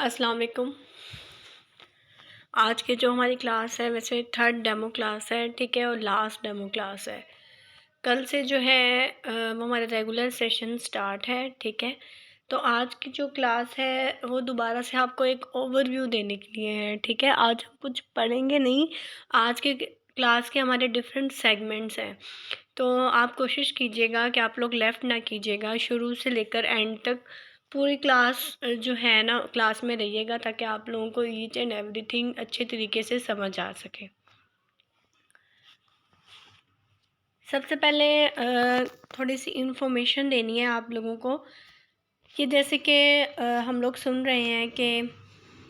अस्सलाम वालेकुम। आज की जो हमारी क्लास है वैसे थर्ड डेमो क्लास है, ठीक है, और लास्ट डेमो क्लास है। कल से जो है वो हमारे रेगुलर सेशन स्टार्ट है, ठीक है। तो आज की जो क्लास है वो दोबारा से आपको एक ओवरव्यू देने के लिए है, ठीक है। आज हम कुछ पढ़ेंगे नहीं। आज के क्लास के हमारे डिफरेंट सेगमेंट्स हैं, तो आप कोशिश कीजिएगा कि आप लोग लेफ़्ट ना कीजिएगा, शुरू से लेकर एंड तक पूरी क्लास जो है ना क्लास में रहिएगा, ताकि आप लोगों को ईच एंड एवरीथिंग अच्छे तरीके से समझ आ सके। सबसे पहले थोड़ी सी इन्फॉर्मेशन देनी है आप लोगों को कि जैसे कि हम लोग सुन रहे हैं कि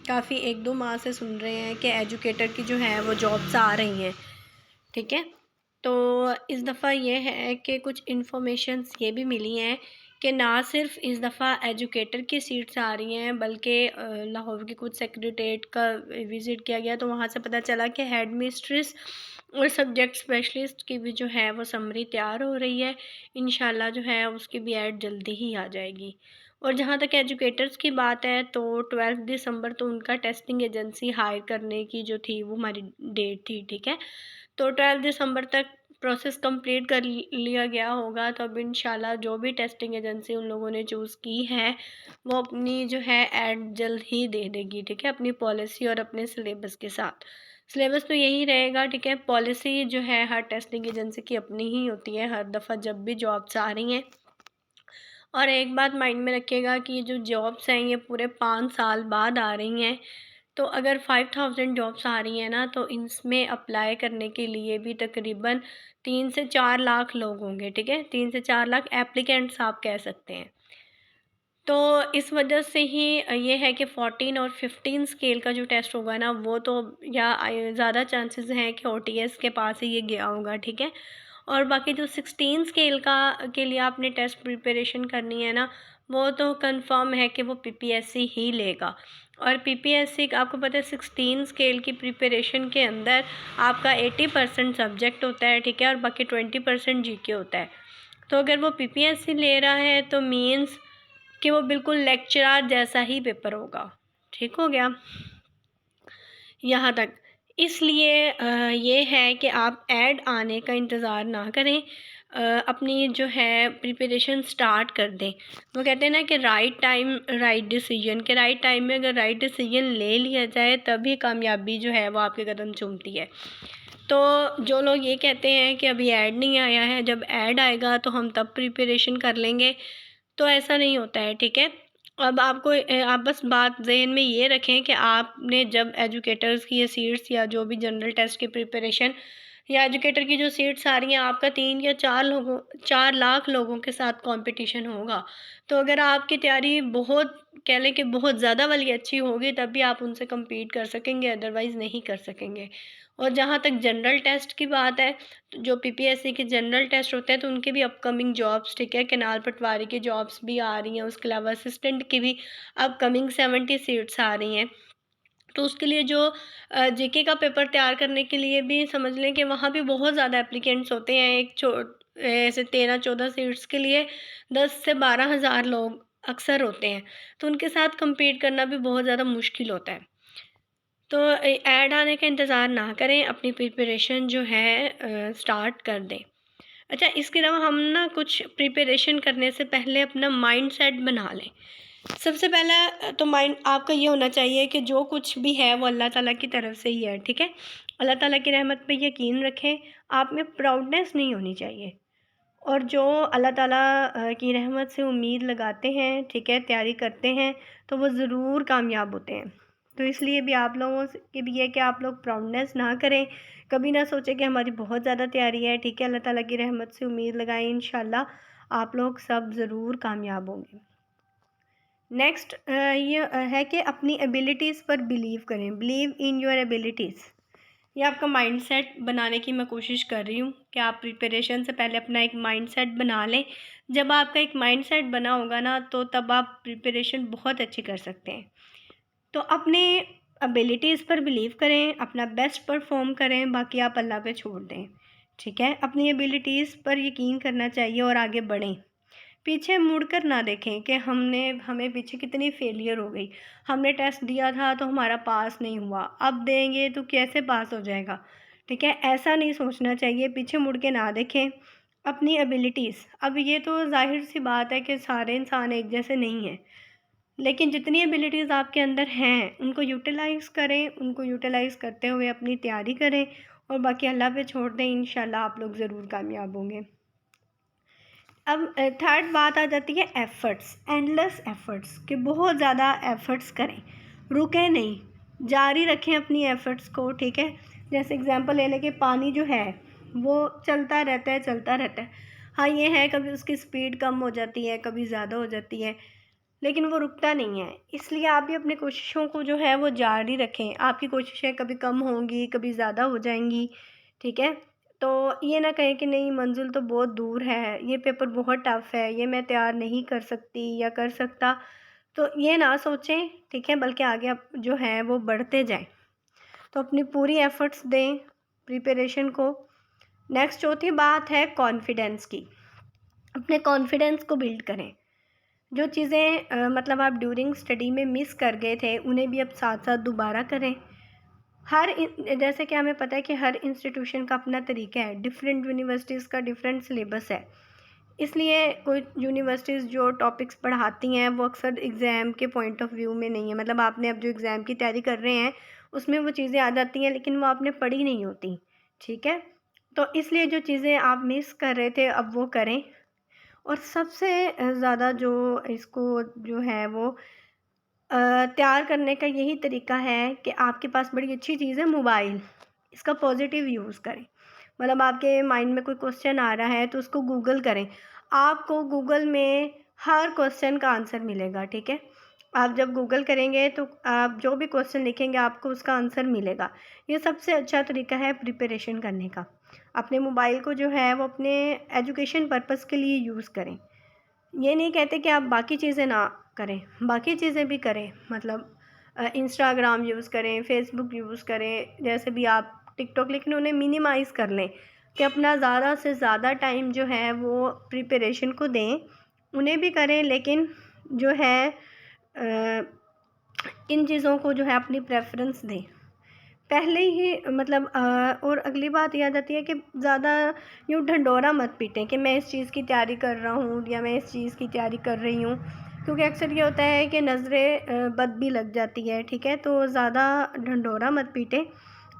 काफ़ी 1-2 माह से सुन रहे हैं कि एजुकेटर की जो है वो जॉब्स आ रही हैं, ठीक है। तो इस दफ़ा ये है कि कुछ इन्फॉर्मेशंस ये भी मिली हैं कि ना सिर्फ इस दफ़ा एजुकेटर की सीट्स आ रही हैं, बल्कि लाहौर की कुछ सेक्रेटेरिएट का विज़िट किया गया, तो वहाँ से पता चला कि हेड मिस्ट्रेस और सब्जेक्ट स्पेशलिस्ट की भी जो है वो समरी तैयार हो रही है। इंशाल्लाह जो है उसकी भी ऐड जल्दी ही आ जाएगी। और जहाँ तक एजुकेटर्स की बात है, तो 12 दिसंबर तो उनका टेस्टिंग एजेंसी हायर करने की जो थी वो हमारी डेट थी, ठीक है। तो 12 दिसंबर तक प्रोसेस कंप्लीट कर लिया गया होगा, तो अब इंशाल्लाह जो भी टेस्टिंग एजेंसी उन लोगों ने चूज़ की है वो अपनी जो है ऐड जल्द ही दे देगी, ठीक है, अपनी पॉलिसी और अपने सिलेबस के साथ। सिलेबस तो यही रहेगा, ठीक है। पॉलिसी जो है हर टेस्टिंग एजेंसी की अपनी ही होती है हर दफ़ा जब भी जॉब्स आ रही हैं। और एक बात माइंड में रखिएगा कि ये जो जॉब्स हैं ये पूरे 5 साल बाद आ रही हैं। तो अगर 5000 जॉब्स आ रही हैं ना, तो इसमें अप्लाई करने के लिए भी तकरीबन 3 से 4 लाख लोग होंगे, ठीक है। 3 से 4 लाख एप्लीकेंट्स आप कह सकते हैं। तो इस वजह से ही ये है कि 14 और 15 स्केल का जो टेस्ट होगा ना, वो तो या ज़्यादा चांसेस हैं कि ओटीएस के पास ही ये गया होगा, ठीक है। और बाकी जो 16 स्केल का के लिए आपने टेस्ट प्रिपरेशन करनी है ना, वो तो कंफर्म है कि वो पीपीएससी ही लेगा। और पीपीएससी आपको पता है 16 स्केल की प्रिपरेशन के अंदर आपका 80% सब्जेक्ट होता है, ठीक है, और बाकी 20% जीके होता है। तो अगर वो पीपीएससी ले रहा है तो मीन्स कि वो बिल्कुल लेक्चरर जैसा ही पेपर होगा, ठीक हो गया यहाँ तक। इसलिए ये है कि आप ऐड आने का इंतज़ार ना करें, अपनी जो है प्रिपरेशन स्टार्ट कर दें। वो कहते हैं ना कि राइट टाइम राइट डिसीजन, के राइट टाइम में अगर राइट डिसीजन ले लिया जाए तभी कामयाबी जो है वो आपके कदम चूमती है। तो जो लोग ये कहते हैं कि अभी ऐड नहीं आया है, जब ऐड आएगा तो हम तब प्रिपरेशन कर लेंगे, तो ऐसा नहीं होता है, ठीक है। अब आपको आप बस बात ज़हन में ये रखें कि आपने जब एजुकेटर्स की ये सीट्स या जो भी जनरल टेस्ट की प्रिपरेशन या एजुकेटर की जो सीट्स आ रही हैं, आपका 3 या 4 लाख लोगों के साथ कंपटीशन होगा। तो अगर आपकी तैयारी बहुत कह लें कि बहुत ज़्यादा वाली अच्छी होगी, तब भी आप उनसे कम्पीट कर सकेंगे, अदरवाइज़ नहीं कर सकेंगे। और जहाँ तक जनरल टेस्ट की बात है, तो जो पीपीएससी के जनरल टेस्ट होते हैं तो उनके भी अपकमिंग जॉब्स, ठीक है, केनाल पटवारी की जॉब्स भी आ रही हैं, उसके अलावा असिस्टेंट की भी अपकमिंग 70 सीट्स आ रही हैं। तो उसके लिए जो जीके का पेपर तैयार करने के लिए भी समझ लें कि वहाँ भी बहुत ज़्यादा एप्लीकेंट्स होते हैं। ऐसे 13-14 सीट्स के लिए 10 से 12 हज़ार लोग अक्सर होते हैं, तो उनके साथ कम्पीट करना भी बहुत ज़्यादा मुश्किल होता है। तो ऐड आने का इंतज़ार ना करें, अपनी प्रिपरेशन जो है स्टार्ट कर दें। अच्छा, इसके अलावा हम ना कुछ प्रिपरेशन करने से पहले अपना माइंडसेट बना लें। सबसे पहला तो माइंड आपका ये होना चाहिए कि जो कुछ भी है वो अल्लाह ताला की तरफ से ही है, ठीक है। अल्लाह ताला की रहमत पे यकीन रखें, आप में प्राउडनेस नहीं होनी चाहिए। और जो अल्लाह ताला की रहमत से उम्मीद लगाते हैं, ठीक है, तैयारी करते हैं, तो वो ज़रूर कामयाब होते हैं। तो इसलिए भी आप लोगों से के भी है कि आप लोग प्राउडनेस ना करें, कभी ना सोचें कि हमारी बहुत ज़्यादा तैयारी है, ठीक है। अल्लाह ताला की रहमत से उम्मीद लगाएं, इंशाल्लाह आप लोग सब ज़रूर कामयाब होंगे। नेक्स्ट ये है कि अपनी एबिलिटीज़ पर बिलीव करें, बिलीव इन योर एबिलिटीज़। ये आपका माइंडसेट बनाने की मैं कोशिश कर रही हूँ कि आप प्रिपरेशन से पहले अपना एक माइंडसेट बना लें। जब आपका एक माइंडसेट बना होगा ना, तो तब आप प्रिपरेशन बहुत अच्छी कर सकते हैं। तो अपने एबिलिटीज़ पर बिलीव करें, अपना बेस्ट परफॉर्म करें, बाकी आप अल्लाह पे छोड़ दें, ठीक है। अपनी एबिलिटीज़ पर यकीन करना चाहिए और आगे बढ़ें। पीछे मुड़कर ना देखें कि हमें पीछे कितनी फेलियर हो गई। हमने टेस्ट दिया था तो हमारा पास नहीं हुआ, अब देंगे तो कैसे पास हो जाएगा, ठीक है? ऐसा नहीं सोचना चाहिए, पीछे मुड़ के ना देखें। अपनी एबिलिटीज़, अब ये तो ज़ाहिर-सी बात है कि सारे इंसान एक जैसे नहीं हैं, लेकिन जितनी एबिलिटीज़ आपके अंदर हैं, उनको यूटिलाइज़ करें, उनको यूटिलाइज़ करते हुए अपनी तैयारी करें और बाकी अल्लाह पे छोड़ दें, इंशाल्लाह आप लोग ज़रूर कामयाब होंगे। अब थर्ड बात आ जाती है एफ़र्ट्स, एंडलेस एफ़र्ट्स, कि बहुत ज़्यादा एफ़र्ट्स करें, रुकें नहीं, जारी रखें अपनी एफ़र्ट्स को, ठीक है? जैसे एग्ज़ाम्पल ले लें कि पानी जो है, वो चलता रहता है, चलता रहता है। हाँ, ये है कभी उसकी स्पीड कम हो जाती है, कभी ज़्यादा हो जाती है, लेकिन वो रुकता नहीं है। इसलिए आप भी अपनी कोशिशों को जो है वो जारी रखें। आपकी कोशिशें कभी कम होंगी, कभी ज़्यादा हो जाएँगी, ठीक है? तो ये ना कहें कि नहीं मंज़िल तो बहुत दूर है, ये पेपर बहुत टफ़ है, ये मैं तैयार नहीं कर सकती या कर सकता, तो ये ना सोचें, ठीक है? बल्कि आगे आप जो है वो बढ़ते जाएँ। तो अपनी पूरी एफ़र्ट्स दें प्रिपरेशन को। नेक्स्ट चौथी बात है कॉन्फिडेंस की। अपने कॉन्फिडेंस को बिल्ड करें। जो चीज़ें मतलब आप ड्यूरिंग स्टडी में मिस कर गए थे, उन्हें भी अब साथ-साथ दोबारा करें। जैसे कि हमें पता है कि हर इंस्टीट्यूशन का अपना तरीका है, डिफरेंट यूनिवर्सिटीज़ का डिफरेंट सिलेबस है। इसलिए कोई यूनिवर्सिटीज़ जो टॉपिक्स पढ़ाती हैं, वो अक्सर एग्ज़ाम के पॉइंट ऑफ व्यू में नहीं है। मतलब आपने अब जो एग्ज़ाम की तैयारी कर रहे हैं, उसमें वो चीज़ें आ जाती हैं, लेकिन वो आपने पढ़ी नहीं होती, ठीक है? तो इसलिए जो चीज़ें आप मिस कर रहे थे, अब वो करें। और सबसे ज़्यादा जो इसको जो है वो तैयार करने का यही तरीका है कि आपके पास बड़ी अच्छी चीज़ है मोबाइल, इसका पॉजिटिव यूज़ करें। मतलब आपके माइंड में कोई क्वेश्चन आ रहा है तो उसको गूगल करें। आपको गूगल में हर क्वेश्चन का आंसर मिलेगा, ठीक है? आप जब गूगल करेंगे तो आप जो भी क्वेश्चन लिखेंगे आपको उसका आंसर मिलेगा। ये सबसे अच्छा तरीका है प्रिपरेशन करने का। अपने मोबाइल को जो है वो अपने एजुकेशन पर्पज़ के लिए यूज़ करें। ये नहीं कहते कि आप बाकी चीज़ें ना करें, बाकी चीज़ें भी करें, मतलब इंस्टाग्राम यूज़ करें, फ़ेसबुक यूज़ करें, जैसे भी आप टिकटॉक, लेकिन उन्हें मिनिमाइज़ कर लें कि अपना ज़्यादा से ज़्यादा टाइम जो है वो प्रिपरेशन को दें। उन्हें भी करें, लेकिन जो है इन चीज़ों को जो है अपनी प्रेफ़रेंस दें। पहले ही मतलब और अगली बात ये आ जाती है कि ज़्यादा यूँ ढंढोरा मत पीटें कि मैं इस चीज़ की तैयारी कर रहा हूँ या मैं इस चीज़ की तैयारी कर रही हूँ, क्योंकि अक्सर ये होता है कि नज़रें बद भी लग जाती है, ठीक है? तो ज़्यादा ढंढोरा मत पीटें,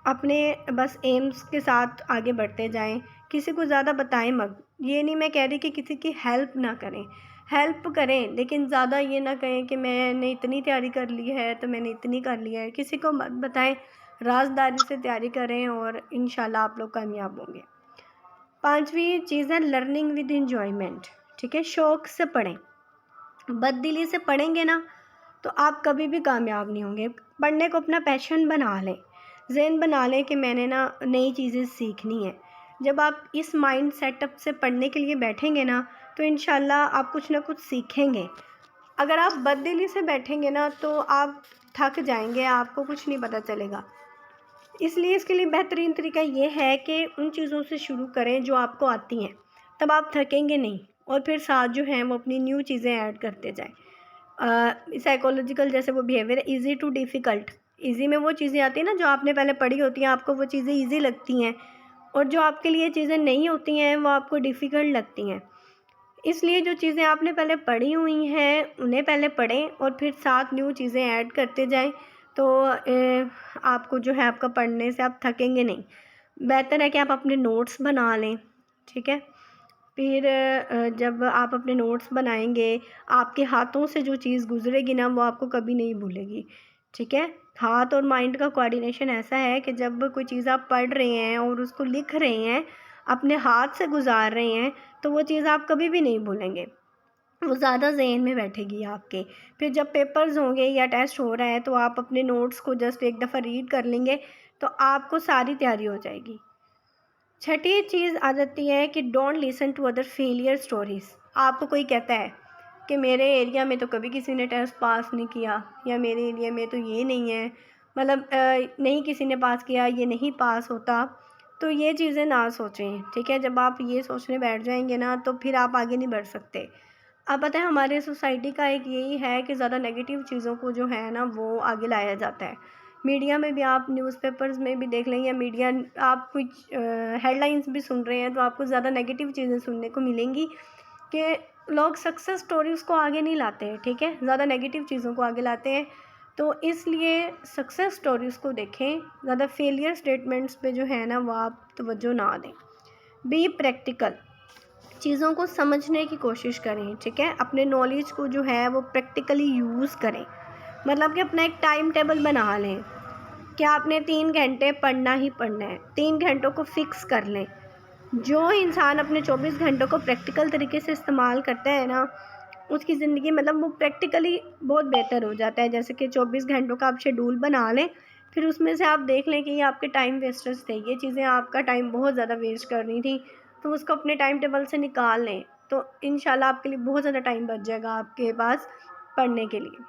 अपने बस एम्स के साथ आगे बढ़ते जाएँ, किसी को ज़्यादा बताएँ मत। ये नहीं मैं कह रही कि किसी की हेल्प ना करें, हेल्प करें, लेकिन ज़्यादा ये ना कहें कि मैंने इतनी तैयारी कर ली है तो मैंने इतनी कर लिया है, किसी को मत बताएँ। राज़दारी से तैयारी करें और इंशाल्लाह आप लोग कामयाब होंगे। 5वीं चीज़ है लर्निंग विद एन्जॉयमेंट, ठीक है? शौक़ से पढ़ें, बददिली से पढ़ेंगे ना तो आप कभी भी कामयाब नहीं होंगे। पढ़ने को अपना पैशन बना लें, ज़हन बना लें कि मैंने ना नई चीज़ें सीखनी है। जब आप इस माइंड सेटअप से पढ़ने के लिए बैठेंगे ना तो इंशाल्लाह आप कुछ ना कुछ सीखेंगे। अगर आप बददिली से बैठेंगे ना तो आप थक जाएँगे, आपको कुछ नहीं पता चलेगा। इसलिए इसके लिए बेहतरीन तरीका ये है कि उन चीज़ों से शुरू करें जो आपको आती हैं, तब आप थकेंगे नहीं और फिर साथ जो हैं वो अपनी न्यू चीज़ें ऐड करते जाएँ। साइकोलॉजिकल जैसे वो बिहेवियर है, ईज़ी टू डिफ़िकल्ट, ईज़ी में वो चीज़ें आती हैं ना जो आपने पहले पढ़ी होती हैं, आपको वो चीज़ें ईज़ी लगती हैं, और जो आपके लिए चीज़ें नहीं होती हैं वो आपको डिफ़िकल्ट लगती हैं। इसलिए जो चीज़ें आपने पहले पढ़ी हुई हैं उन्हें पहले पढ़ें और फिर साथ न्यू चीज़ें ऐड करते जाएँ, तो आपको जो है आपका पढ़ने से आप थकेंगे नहीं। बेहतर है कि आप अपने नोट्स बना लें, ठीक है? फिर जब आप अपने नोट्स बनाएँगे, आपके हाथों से जो चीज़ गुज़रेगी ना वो आपको कभी नहीं भूलेगी, ठीक है? हाथ और माइंड का कोऑर्डिनेशन ऐसा है कि जब कोई चीज़ आप पढ़ रहे हैं और उसको लिख रहे हैं, अपने हाथ से गुज़ार रहे हैं, तो वो चीज़ आप कभी भी नहीं भूलेंगे। वो ज़्यादा ज़हन में बैठेगी आपके। फिर जब पेपर्स होंगे या टेस्ट हो रहा है तो आप अपने नोट्स को जस्ट एक दफ़ा रीड कर लेंगे, तो आपको सारी तैयारी हो जाएगी। छठी चीज़ आ जाती है कि don't listen to other failure stories. आपको कोई कहता है कि मेरे एरिया में तो कभी किसी ने टेस्ट पास नहीं किया, या मेरे एरिया में तो ये नहीं है, मतलब नहीं किसी ने पास किया, ये नहीं पास होता, तो ये चीज़ें ना सोचें, ठीक है? जब आप ये सोचने बैठ जाएंगे ना तो फिर आप आगे नहीं बढ़ सकते। अब पता है हमारे सोसाइटी का एक यही है कि ज़्यादा नेगेटिव चीज़ों को जो है ना वो आगे लाया जाता है। मीडिया में भी आप न्यूज़पेपर्स में भी देख लें या मीडिया आप कुछ हेडलाइंस भी सुन रहे हैं तो आपको ज़्यादा नेगेटिव चीज़ें सुनने को मिलेंगी कि लोग सक्सेस स्टोरीज़ को आगे नहीं लाते हैं, ठीक है? ज़्यादा नेगेटिव चीज़ों को आगे लाते हैं। तो इसलिए सक्सेस स्टोरीज़ को देखें, ज़्यादा फेलियर स्टेटमेंट्स पे जो है ना वो आप तवज्जो ना दें। बी प्रैक्टिकल, चीज़ों को समझने की कोशिश करें, ठीक है? अपने नॉलेज को जो है वो प्रैक्टिकली यूज़ करें। मतलब कि अपना एक टाइम टेबल बना लें कि आपने 3 घंटे पढ़ना ही पढ़ना है, 3 घंटों को फ़िक्स कर लें। जो इंसान अपने 24 घंटों को प्रैक्टिकल तरीके से इस्तेमाल करता है ना, उसकी ज़िंदगी मतलब वो प्रैक्टिकली बहुत बेहतर हो जाता है। जैसे कि 24 घंटों का आप शेड्यूल बना लें, फिर उसमें से आप देख लें कि ये आपके टाइम वेस्टर्स थे, ये चीज़ें आपका टाइम बहुत ज़्यादा वेस्ट कर रही थी, तो उसको अपने टाइम टेबल से निकाल लें, तो इंशाल्लाह आपके लिए बहुत ज़्यादा टाइम बच जाएगा आपके पास पढ़ने के लिए।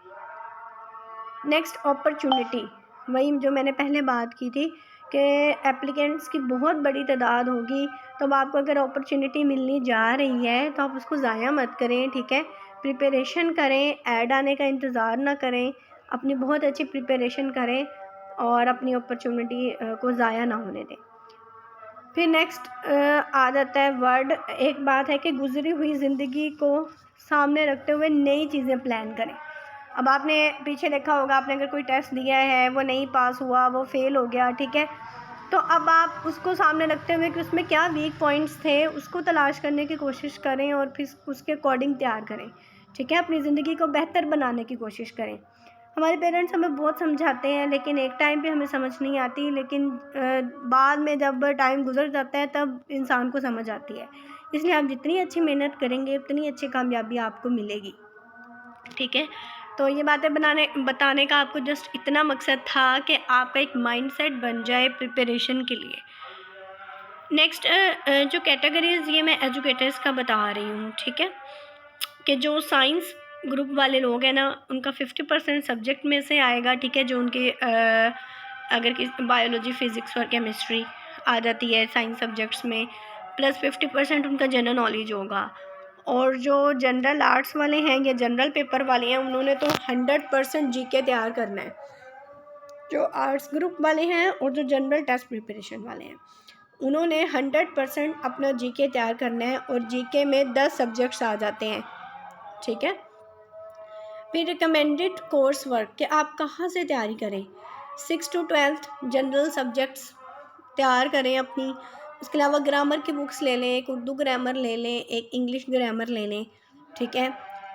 नेक्स्ट अपॉर्चुनिटी, वही जो मैंने पहले बात की थी कि एप्लीकेंट्स की बहुत बड़ी तादाद होगी, तो अब आपको अगर अपॉर्चुनिटी मिलनी जा रही है तो आप उसको ज़ाया मत करें, ठीक है? प्रिपरेशन करें, ऐड आने का इंतज़ार ना करें, अपनी बहुत अच्छी प्रिपरेशन करें और अपनी अपॉर्चुनिटी को ज़ाया ना होने दें। फिर नेक्स्ट आ जाता है वर्ड, एक बात है कि गुजरी हुई ज़िंदगी को सामने रखते हुए नई चीज़ें प्लान करें। अब आपने पीछे देखा होगा, आपने अगर कोई टेस्ट दिया है, वो नहीं पास हुआ, वो फेल हो गया, ठीक है? तो अब आप उसको सामने रखते हुए कि उसमें क्या वीक पॉइंट्स थे, उसको तलाश करने की कोशिश करें और फिर उसके अकॉर्डिंग तैयार करें, ठीक है? अपनी ज़िंदगी को बेहतर बनाने की कोशिश करें। हमारे पेरेंट्स हमें बहुत समझाते हैं लेकिन एक टाइम पे हमें समझ नहीं आती, लेकिन बाद में जब टाइम गुजर जाता है तब इंसान को समझ आती है। इसलिए आप जितनी अच्छी मेहनत करेंगे उतनी अच्छी कामयाबी आपको मिलेगी, ठीक है? तो ये बातें बताने का आपको जस्ट इतना मकसद था कि आपका एक माइंडसेट बन जाए प्रिपरेशन के लिए। नेक्स्ट जो कैटेगरीज़ ये मैं एजुकेटर्स का बता रही हूँ, ठीक है? कि जो साइंस ग्रुप वाले लोग हैं ना, उनका 50% सब्जेक्ट में से आएगा, ठीक है? जो उनके अगर किस बायोलॉजी, फ़िज़िक्स और केमिस्ट्री आ जाती है साइंस सब्जेक्ट्स में, प्लस 50% उनका जनरल नॉलेज होगा। और जो जनरल आर्ट्स वाले हैं या जनरल पेपर वाले हैं, उन्होंने तो 100% जीके तैयार करना है। जो आर्ट्स ग्रुप वाले हैं और जो जनरल टेस्ट प्रिपरेशन वाले हैं, उन्होंने 100% अपना जीके तैयार करना है और जीके में 10 सब्जेक्ट्स आ जाते हैं, ठीक है? फिर रिकमेंडेड कोर्स वर्क कि आप कहाँ से तैयारी करें। 6 to 12th जनरल सब्जेक्ट्स तैयार करें अपनी। उसके अलावा ग्रामर की बुक्स ले लें, एक उर्दू ग्रामर ले लें, एक इंग्लिश ग्रामर ले लें, ठीक है?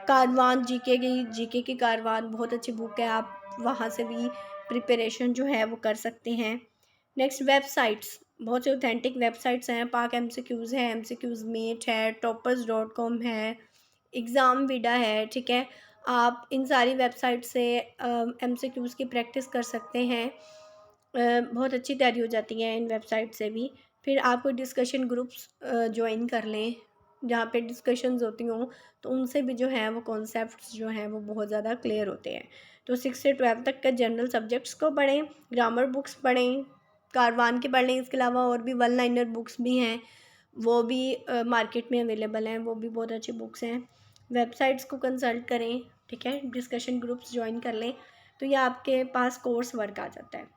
कारवान जीके की कारवान बहुत अच्छी बुक है, आप वहाँ से भी प्रिपरेशन जो है वो कर सकते हैं। नेक्स्ट वेबसाइट्स, बहुत से ऑथेंटिक वेबसाइट्स हैं, पाक एमसीक्यूज़ है, एमसीक्यूज़ मेट है, टॉपर्स.com है, एग्ज़ाम विडा है, ठीक है? आप इन सारी वेबसाइट से एमसीक्यूज़ की प्रैक्टिस कर सकते हैं। बहुत अच्छी तैयारी हो जाती है इन वेबसाइट से भी। फिर आप कोई डिस्कशन ग्रुप्स जॉइन कर लें, जहाँ पे डिस्कशंस होती हों, तो उनसे भी जो है वो कॉन्सेप्ट्स जो हैं वो बहुत ज़्यादा क्लियर होते हैं। तो 6 से 12 तक के जनरल सब्जेक्ट्स को पढ़ें, ग्रामर बुक्स पढ़ें, कारवान की पढ़ लें, इसके अलावा और भी वन लाइनर बुक्स भी हैं, वो भी मार्केट में अवेलेबल हैं, वो भी बहुत अच्छी बुक्स हैं। वेबसाइट्स को कंसल्ट करें, ठीक है? डिस्कशन ग्रुप्स जॉइन कर लें, तो ये आपके पास कोर्स वर्क आ जाता है।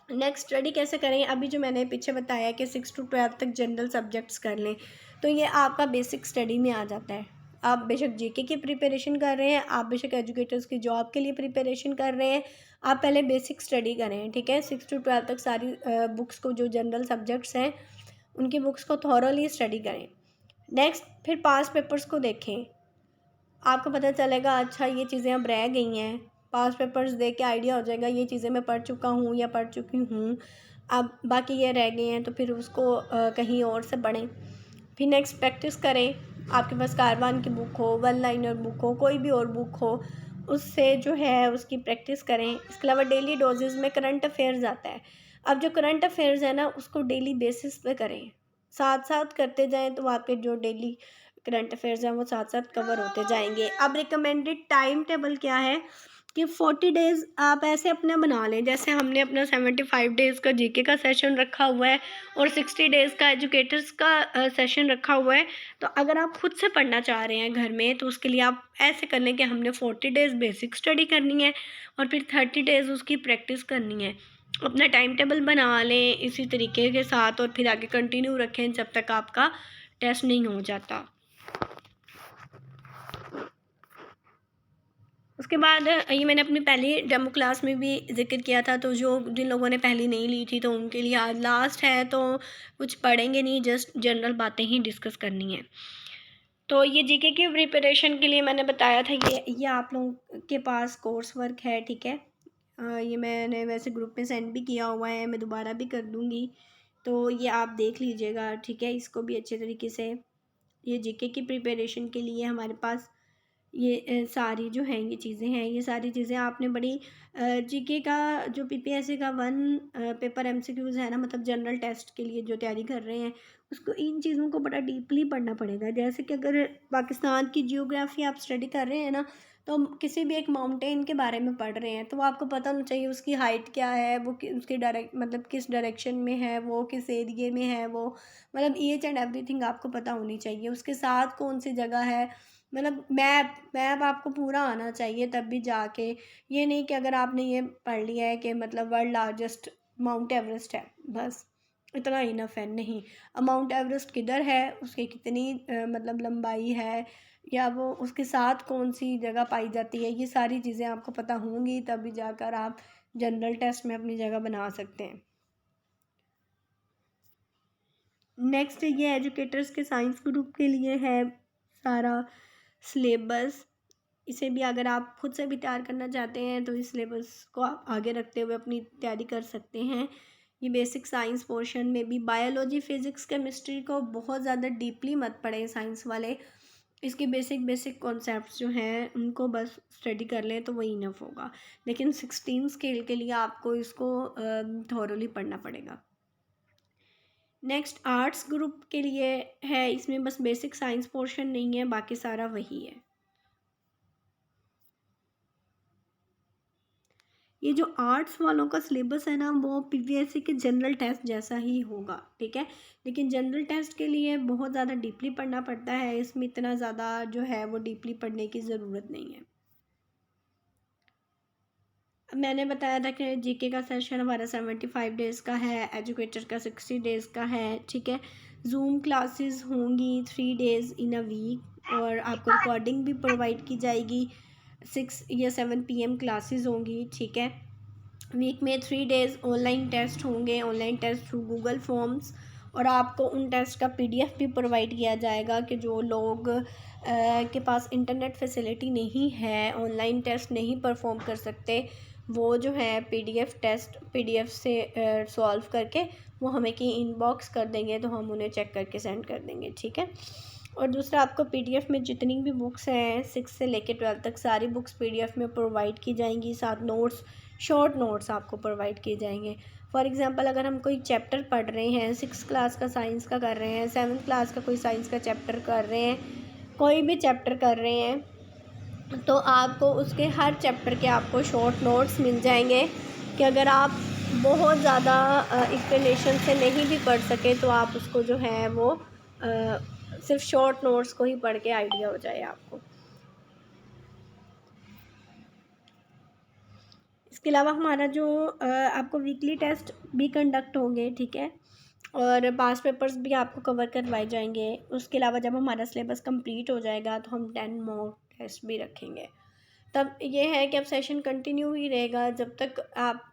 नेक्स्ट स्टडी कैसे करें, अभी जो मैंने पीछे बताया कि 6 to 12 तक जनरल सब्जेक्ट्स कर लें, तो ये आपका बेसिक स्टडी में आ जाता है। आप बेशक जीके की प्रिपरेशन कर रहे हैं, आप बेशक एजुकेटर्स की जॉब के लिए प्रिपरेशन कर रहे हैं, आप पहले बेसिक स्टडी करें, ठीक है? 6 to 12 तक सारी बुक्स को, जो जनरल सब्जेक्ट्स हैं उनकी बुक्स को थॉरोली स्टडी करें। नेक्स्ट फिर पास पेपर्स को देखें, आपको पता चलेगा अच्छा ये चीज़ें अब रह गई हैं। पास पेपर्स देख के आइडिया हो जाएगा ये चीज़ें मैं पढ़ चुका हूँ या पढ़ चुकी हूँ, अब बाकी ये रह गए हैं, तो फिर उसको कहीं और से पढ़ें। फिर नेक्स्ट प्रैक्टिस करें, आपके पास कारवान की बुक हो, वन लाइनर बुक हो, कोई भी और बुक हो, उससे जो है उसकी प्रैक्टिस करें। इसके अलावा डेली डोजेज़ में करंट अफेयर्स आता है। अब जो करंट अफेयर्स है ना, उसको डेली बेसिस पे करें, साथ साथ करते जाएं, तो आपके जो डेली करंट अफेयर्स हैं वो साथ साथ कवर होते जाएंगे। अब रिकमेंडेड टाइम टेबल क्या है कि 40 डेज़ आप ऐसे अपना बना लें, जैसे हमने अपना 75 डेज़ का जीके का सेशन रखा हुआ है और 60 डेज़ का एजुकेटर्स का सेशन रखा हुआ है। तो अगर आप खुद से पढ़ना चाह रहे हैं घर में, तो उसके लिए आप ऐसे कर लें कि हमने 40 डेज़ बेसिक स्टडी करनी है और फिर 30 डेज़ उसकी प्रैक्टिस करनी है। अपना टाइम टेबल बना लें इसी तरीके के साथ और फिर आगे कंटिन्यू रखें जब तक आपका टेस्ट नहीं हो जाता। उसके बाद ये मैंने अपनी पहली डेमो क्लास में भी ज़िक्र किया था, तो जो जिन लोगों ने पहली नहीं ली थी तो उनके लिए आज लास्ट है, तो कुछ पढ़ेंगे नहीं, जस्ट जनरल बातें ही डिस्कस करनी है। तो ये जीके की प्रिपरेशन के लिए मैंने बताया था, ये आप लोगों के पास कोर्स वर्क है, ठीक है। ये मैंने वैसे ग्रुप में सेंड भी किया हुआ है, मैं दोबारा भी कर दूँगी, तो ये आप देख लीजिएगा, ठीक है। इसको भी अच्छे तरीके से, ये जीके की प्रिपरेशन के लिए हमारे पास ये सारी जो हैं ये चीज़ें हैं, ये सारी चीज़ें आपने बड़ी जीके का जो पीपीएससी का पेपर एमसीक्यूज़ है ना, मतलब जनरल टेस्ट के लिए जो तैयारी कर रहे हैं, उसको इन चीज़ों को बड़ा डीपली पढ़ना पड़ेगा। जैसे कि अगर पाकिस्तान की जियोग्राफी आप स्टडी कर रहे हैं ना, तो हम किसी भी एक माउंटेन के बारे में पढ़ रहे हैं, तो वो आपको पता होना चाहिए उसकी हाइट क्या है, वो उसकी डायरेक्ट मतलब किस डायरेक्शन में है, वो किस एरिए में है, वो मतलब ईच एंड एवरीथिंग आपको पता होनी चाहिए। उसके साथ कौन सी जगह है, मतलब मैप मैप आपको पूरा आना चाहिए, तब भी जाके, ये नहीं कि अगर आपने ये पढ़ लिया है कि मतलब वर्ल्ड लार्जेस्ट माउंट एवरेस्ट है, बस इतना इनफ है, नहीं। माउंट एवरेस्ट किधर है, उसकी कितनी मतलब लंबाई है, या वो उसके साथ कौन सी जगह पाई जाती है, ये सारी चीज़ें आपको पता होंगी, तभी जाकर आप जनरल टेस्ट में अपनी जगह बना सकते हैं। नेक्स्ट ये एजुकेटर्स के साइंस ग्रुप के लिए है सारा सिलेबस। इसे भी अगर आप खुद से भी तैयार करना चाहते हैं तो इस सिलेबस को आप आगे रखते हुए अपनी तैयारी कर सकते हैं। ये बेसिक साइंस पोर्शन में भी बायोलॉजी, फिज़िक्स, केमिस्ट्री को बहुत ज़्यादा डीपली मत पढ़ें साइंस वाले। इसके बेसिक बेसिक कॉन्सेप्ट्स जो हैं उनको बस स्टडी कर लें तो वही इनफ होगा। लेकिन 16 स्केल के लिए आपको इसको थॉरोली पढ़ना पड़ेगा। नेक्स्ट आर्ट्स ग्रुप के लिए है, इसमें बस बेसिक साइंस पोर्शन नहीं है, बाकी सारा वही है। ये जो आर्ट्स वालों का सिलेबस है ना, वो पीवीएससी के जनरल टेस्ट जैसा ही होगा, ठीक है। लेकिन जनरल टेस्ट के लिए बहुत ज़्यादा डीपली पढ़ना पड़ता है, इसमें इतना ज़्यादा जो है वो डीपली पढ़ने की ज़रूरत नहीं है। मैंने बताया था कि जीके का सेशन हमारा 75 डेज़ का है, एजुकेटर का 60 डेज़ का है, ठीक है। जूम क्लासेस होंगी 3 डेज़ इन अ वीक और आपको रिकॉर्डिंग भी प्रोवाइड की जाएगी। 6 या 7 पीएम क्लासेस होंगी, ठीक है। वीक में 3 डेज़ ऑनलाइन टेस्ट होंगे, online test through Google forms, और आपको उन टेस्ट का पीडीएफ भी प्रोवाइड किया जाएगा कि जो लोग के पास इंटरनेट फैसिलिटी नहीं है, ऑनलाइन टेस्ट नहीं परफॉर्म कर सकते, वो जो है पीडीएफ से सॉल्व करके वो हमें की इनबॉक्स कर देंगे, तो हम उन्हें चेक करके सेंड कर देंगे, ठीक है। और दूसरा, आपको पीडीएफ में जितनी भी बुक्स हैं 6 से लेकर 12 तक सारी बुक्स पीडीएफ में प्रोवाइड की जाएंगी, साथ नोट्स, शॉर्ट नोट्स आपको प्रोवाइड किए जाएंगे। फॉर एग्ज़ाम्पल, अगर हम कोई चैप्टर पढ़ रहे हैं, 6 क्लास का साइंस का कर रहे हैं, 7th क्लास का कोई साइंस का चैप्टर कर रहे हैं, कोई भी चैप्टर कर रहे हैं, तो आपको उसके हर चैप्टर के आपको शॉर्ट नोट्स मिल जाएंगे कि अगर आप बहुत ज़्यादा एक्सप्लेनेशन से नहीं भी पढ़ सके तो आप उसको जो है वो सिर्फ शॉर्ट नोट्स को ही पढ़ के आइडिया हो जाए आपको। इसके अलावा हमारा जो आपको वीकली टेस्ट भी कंडक्ट होंगे, ठीक है, और पास्ट पेपर्स भी आपको कवर करवाए जाएंगे। उसके अलावा जब हमारा सिलेबस कंप्लीट हो जाएगा तो हम 10 मॉक टेस्ट भी रखेंगे। तब ये है कि अब सेशन कंटिन्यू ही रहेगा जब तक आप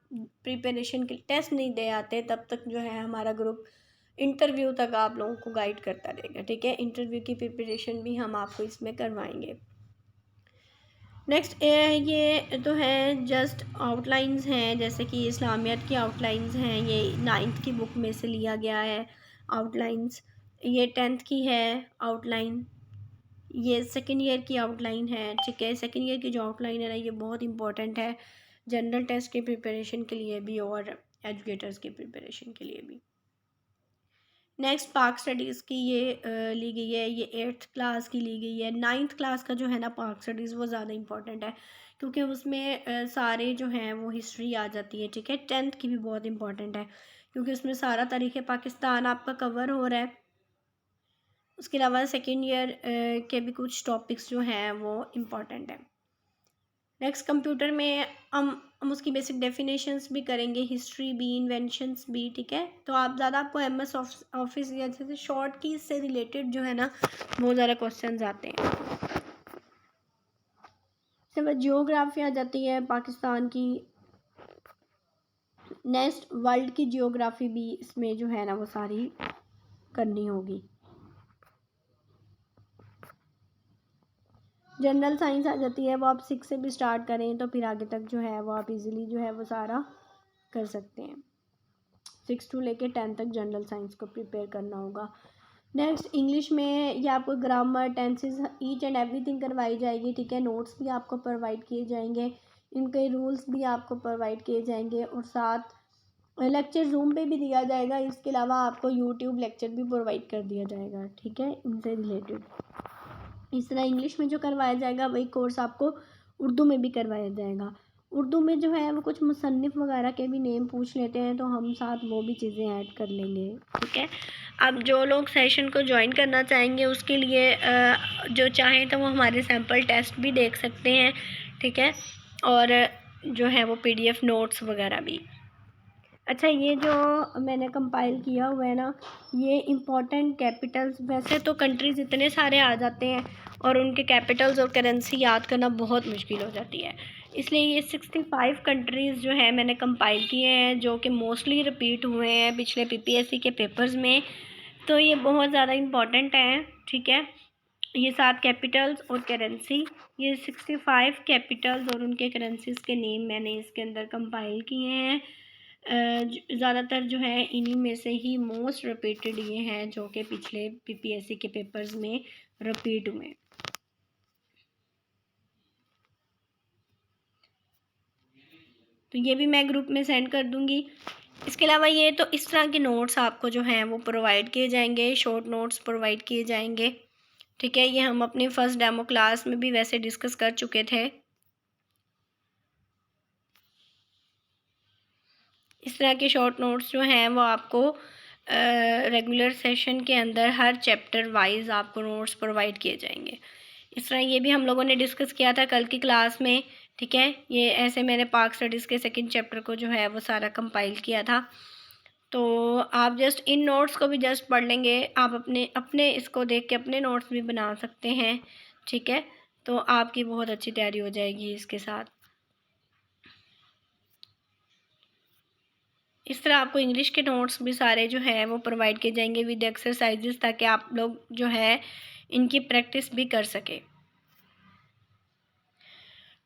प्रिपरेशन के टेस्ट नहीं दे आते, तब तक जो है हमारा ग्रुप इंटरव्यू तक आप लोगों को गाइड करता रहेगा, ठीक है। इंटरव्यू की प्रिपरेशन भी हम आपको इसमें करवाएंगे। नेक्स्ट ये तो है जस्ट आउटलाइंस हैं, जैसे कि इस्लामियत की आउटलाइंस हैं, ये 9th की बुक में से लिया गया है आउटलाइंस। ये 10th की है आउटलाइन, ये सेकेंड ईयर की आउटलाइन है, ठीक है। सेकेंड ईयर की जो आउटलाइन है ना, ये बहुत इंपॉर्टेंट है जनरल टेस्ट की प्रिपरेशन के लिए भी और एजुकेटर्स की प्रिपरेशन के लिए भी। नेक्स्ट पाक स्टडीज़ की ये ली गई है, ये 8th क्लास की ली गई है। 9th क्लास का जो है ना पाक स्टडीज़ वो ज़्यादा इंपॉर्टेंट है, क्योंकि उसमें सारे जो हैं वो हिस्ट्री आ जाती है, ठीक है। 10th की भी बहुत इंपॉर्टेंट है, क्योंकि उसमें सारा तारीख़ पाकिस्तान आपका कवर हो रहा है। उसके अलावा सेकेंड ईयर के भी कुछ टॉपिक्स जो हैं वो इम्पॉर्टेंट हैं। नेक्स्ट कंप्यूटर में हम उसकी बेसिक डेफिनेशंस भी करेंगे, हिस्ट्री भी, इन्वेंशंस भी, ठीक है। तो आप ज़्यादा आपको MS ऑफिस या जैसे शॉर्ट की से रिलेटेड जो है ना बहुत ज़्यादा क्वेश्चंस आते हैं। इसके बाद जियोग्राफी आ जाती है पाकिस्तान की। नेक्स्ट वर्ल्ड की जियोग्राफी भी इसमें जो है ना वो सारी करनी होगी। जनरल साइंस आ जाती है, वो आप 6 से भी स्टार्ट करें तो फिर आगे तक जो है वो आप इजीली जो है वो सारा कर सकते हैं। 6 to लेके 10 तक जनरल साइंस को प्रिपेयर करना होगा। नेक्स्ट इंग्लिश में ये आपको grammar, tenses, each and everything करवाई जाएगी, ठीक है। नोट्स भी आपको प्रोवाइड किए जाएंगे, इनके रूल्स भी आपको प्रोवाइड किए जाएंगे, और साथ लेक्चर जूम पे भी दिया जाएगा। इसके अलावा आपको यूट्यूब लेक्चर भी प्रोवाइड कर दिया जाएगा, ठीक है, इनसे रिलेटेड। इस तरह इंग्लिश में जो करवाया जाएगा वही कोर्स आपको उर्दू में भी करवाया जाएगा। उर्दू में जो है वो कुछ मुसन्निफ़ वगैरह के भी नेम पूछ लेते हैं, तो हम साथ वो भी चीज़ें ऐड कर लेंगे, ठीक है। अब जो लोग सेशन को ज्वाइन करना चाहेंगे उसके लिए जो चाहें तो वो हमारे सैम्पल टेस्ट भी देख सकते हैं, ठीक है, और जो है वो PDF नोट्स वगैरह भी। अच्छा, ये जो मैंने कंपाइल किया हुआ है ना, ये इम्पोर्टेंट कैपिटल्स, वैसे तो कंट्रीज़ इतने सारे आ जाते हैं और उनके कैपिटल्स और करेंसी याद करना बहुत मुश्किल हो जाती है, इसलिए ये 65 कंट्रीज़ जो है मैंने कंपाइल किए हैं, जो कि मोस्टली रिपीट हुए हैं पिछले PPSC के पेपर्स में, तो ये बहुत ज़्यादा इम्पॉर्टेंट हैं, ठीक है। ये 7 कैपिटल्स और करेंसी, ये 65 कैपिटल्स और उनके करेंसीज़ के नेम मैंने इसके अंदर कंपाइल किए हैं। ज़्यादातर जो है इन्हीं में से ही मोस्ट रिपीटेड ये हैं जो कि पिछले PPSC के पेपर्स में रिपीट हुए। तो ये भी मैं ग्रुप में सेंड कर दूंगी। इसके अलावा ये तो इस तरह के नोट्स आपको जो हैं वो प्रोवाइड किए जाएंगे, शॉर्ट नोट्स प्रोवाइड किए जाएंगे, ठीक है। ये हम अपनी फर्स्ट डेमो क्लास में भी वैसे डिस्कस कर चुके थे। इस तरह के शॉर्ट नोट्स जो हैं वो आपको रेगुलर सेशन के अंदर हर चैप्टर वाइज आपको नोट्स प्रोवाइड किए जाएंगे। इस तरह ये भी हम लोगों ने डिस्कस किया था कल की क्लास में, ठीक है। ये ऐसे मैंने पाक स्टडीज़ के सेकंड चैप्टर को जो है वो सारा कंपाइल किया था। तो आप जस्ट इन नोट्स को भी जस्ट पढ़ लेंगे, आप अपने अपने इसको देख के अपने नोट्स भी बना सकते हैं, ठीक है। तो आपकी बहुत अच्छी तैयारी हो जाएगी इसके साथ। इस तरह आपको इंग्लिश के नोट्स भी सारे जो है वो प्रोवाइड किए जाएंगे विद एक्सरसाइजेस, ताकि आप लोग जो है इनकी प्रैक्टिस भी कर सके।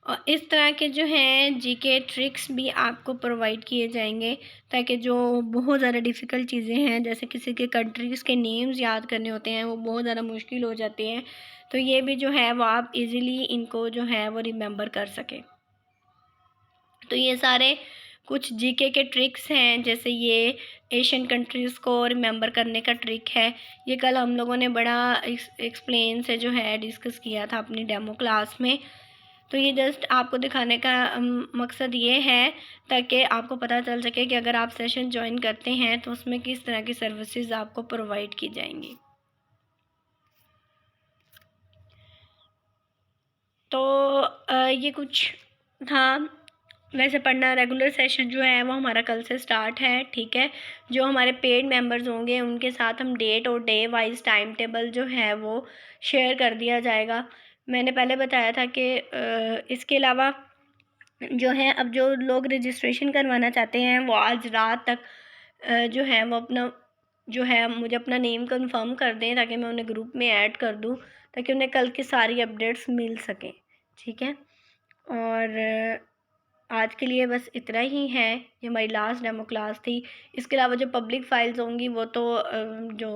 और इस तरह के जो हैं GK ट्रिक्स भी आपको प्रोवाइड किए जाएंगे, ताकि जो बहुत ज़्यादा डिफ़िकल्ट चीज़ें हैं, जैसे किसी के कंट्रीज़ के नेम्स याद करने होते हैं, वो बहुत ज़्यादा मुश्किल हो जाते हैं, तो ये भी जो है वो आप इजीली इनको जो है वो रिमेंबर कर सकें। तो ये सारे कुछ GK के ट्रिक्स हैं, जैसे ये एशियन कंट्रीज़ को रिमेंबर करने का ट्रिक है, ये कल हम लोगों ने बड़ा एक्सप्लेन से जो है डिस्कस किया था अपनी डेमो क्लास में। तो ये जस्ट आपको दिखाने का मकसद ये है ताकि आपको पता चल सके कि अगर आप सेशन ज्वाइन करते हैं तो उसमें किस तरह की सर्विसेज आपको प्रोवाइड की जाएंगी। तो ये कुछ था। वैसे पढ़ना रेगुलर सेशन जो है वो हमारा कल से स्टार्ट है, ठीक है। जो हमारे पेड मेंबर्स होंगे उनके साथ हम डेट और डे वाइज टाइम टेबल जो है वो शेयर कर दिया जाएगा। मैंने पहले बताया था कि इसके अलावा जो है अब जो लोग रजिस्ट्रेशन करवाना चाहते हैं वो आज रात तक जो है वो अपना जो है मुझे अपना नेम कंफर्म कर दें, ताकि मैं उन्हें ग्रुप में ऐड कर दूं, ताकि उन्हें कल की सारी अपडेट्स मिल सकें, ठीक है। और आज के लिए बस इतना ही है, ये हमारी लास्ट डेमो क्लास थी। इसके अलावा जो पब्लिक फाइल्स होंगी वो तो जो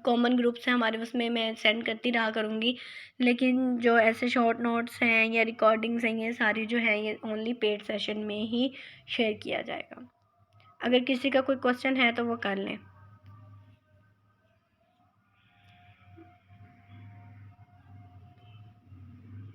कॉमन ग्रुप्स हैं हमारे उसमें मैं सेंड करती रहा करूँगी, लेकिन जो ऐसे शॉर्ट नोट्स हैं या रिकॉर्डिंग्स हैं ये सारी जो है ये ओनली पेड सेशन में ही शेयर किया जाएगा। अगर किसी का कोई क्वेश्चन है तो वो कर लें।